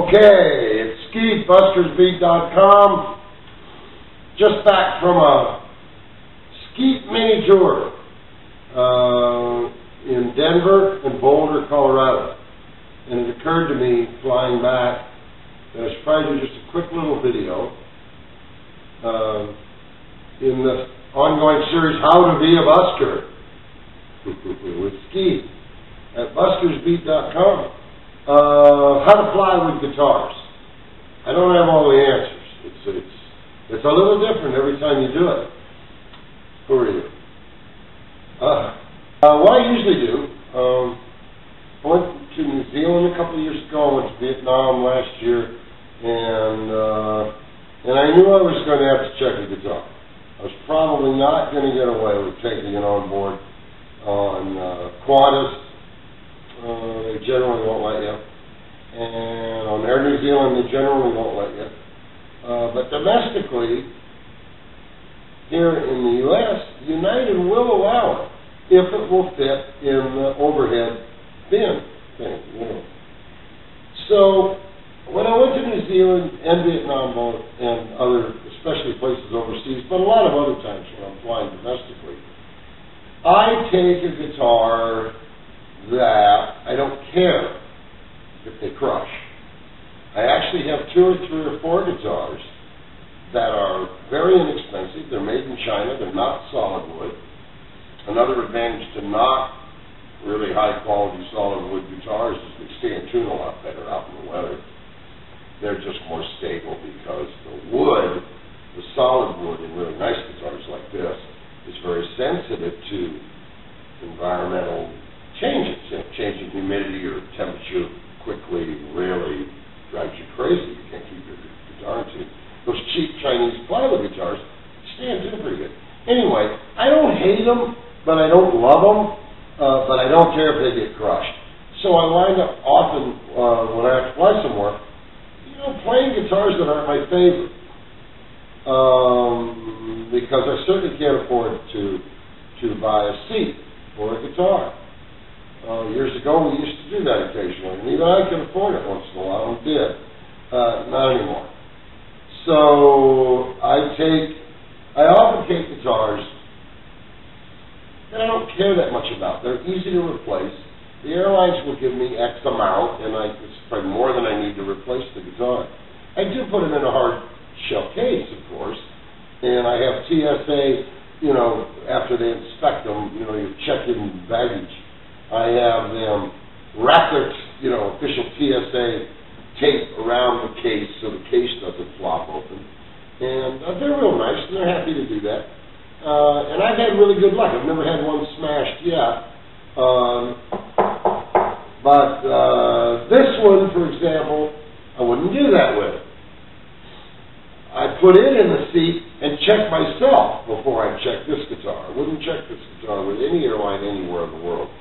Okay, it's Skeet, Buskersbeat.com. Just back from a Skeet mini tour in Denver and Boulder, Colorado. And it occurred to me, flying back, that I should probably do just a quick little video in the ongoing series, How to Be a Busker, with Skeet at Buskersbeat.com. How to fly with guitars. I don't have all the answers. It's a little different every time you do it. Who are you? What I usually do, I went to New Zealand a couple of years ago. I went to Vietnam last year, and I knew I was going to have to check the guitar. I was probably not going to get away with taking it on board on Qantas. They generally won't let you. And on Air New Zealand, they generally won't let you. But domestically, here in the U.S., United will allow it if it will fit in the overhead bin thing, you know. So when I went to New Zealand and Vietnam both, and other, especially places overseas, but a lot of other times when I'm flying domestically, I take a guitar that I don't care if they crush. I actually have 2 or 3 or 4 guitars that are very inexpensive. They're made in China. They're not solid wood. Another advantage to not really high quality solid wood guitars is they stay in tune a lot better out in the weather. They're just more stable because the wood, the solid wood in really nice guitars like this, is very sensitive to environmental changes. Changing humidity or temperature quickly really drives you crazy. You can't keep your guitar in tune. Those cheap Chinese plywood guitars stay in tune pretty good. Anyway, I don't hate them, but I don't love them, but I don't care if they get crushed. So I wind up often, when I have to fly somewhere, playing guitars that aren't my favorite. Because I certainly can't afford to buy a seat or a guitar. Years ago, we used to do that occasionally, and even I could afford it once in a while, and did. Not anymore. So I often take guitars that I don't care that much about. They're easy to replace. The airlines will give me X amount, and it's probably more than I need to replace the guitar. I do put them in a hard shell case, of course, and I have TSA, after they inspect them, you check in baggage. I have them wrap their, official TSA tape around the case so the case doesn't flop open. And they're real nice, and they're happy to do that. And I've had really good luck. I've never had one smashed yet. But this one, for example, I wouldn't do that with. I put it in the seat and check myself before I check this guitar. I wouldn't check this guitar with any airline anywhere in the world.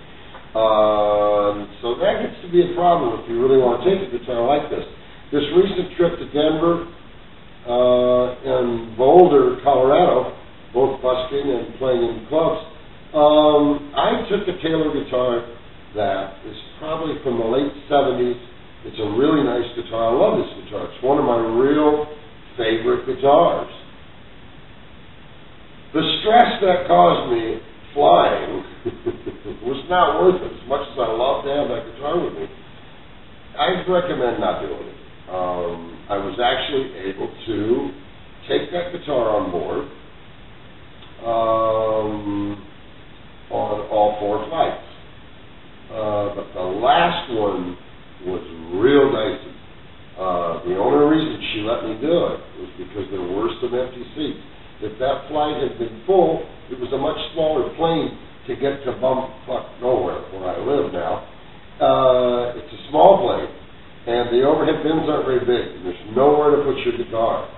So that gets to be a problem if you really want to take a guitar like this. This recent trip to Denver and Boulder, Colorado, both busking and playing in clubs, I took a Taylor guitar that is probably from the late 70s. It's a really nice guitar. I love this guitar. It's one of my real favorite guitars. The stress that caused me flying was not worth it. As much as I love to have that guitar with me, I'd recommend not doing it. I was actually able to take that guitar on board on all 4 flights. But the last one was real dicey. The only reason she let me do it was because there were some empty seats. If that flight had been full, it was a much smaller plane to get to bumfuck nowhere, where I live now. It's a small plane, and the overhead bins aren't very big, and there's nowhere to put your guitar.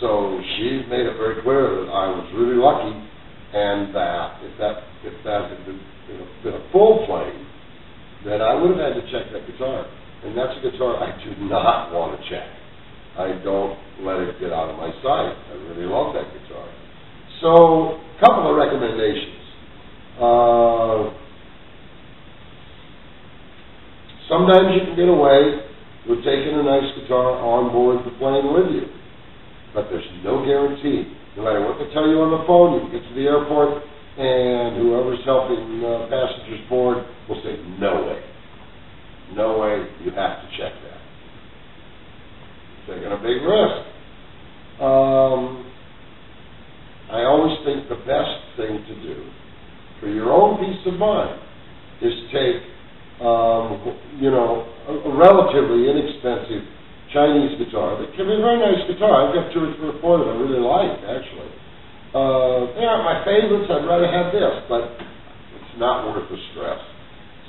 So she made it very clear that I was really lucky, and that if that had been a full plane, then I would have had to check that guitar. And that's a guitar I do not want to check. I don't let it get out of my sight. I really love that guitar. So, a couple of recommendations. Sometimes you can get away We're taking a nice guitar on board the plane with you. But there's no guarantee. No matter what they tell you on the phone, you can get to the airport, and whoever's helping passengers board will say, no way. No way, you have to check that. Taking a big risk. I always think the best thing to do for your own peace of mind is take, a relatively inexpensive Chinese guitar that can be a very nice guitar. I've got 2 or 3 or 4 that I really like, actually. They aren't my favorites. I'd rather have this, but it's not worth the stress.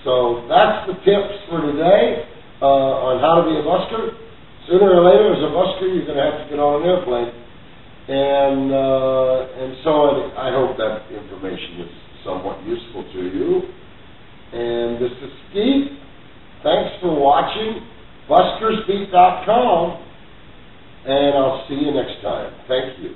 So that's the tips for today on how to be a busker. Sooner or later, as a busker, you're going to have to get on an airplane. And so I hope that information is somewhat useful to you. And this is Skeet. Thanks for watching. Buskersbeat.com. And I'll see you next time. Thank you.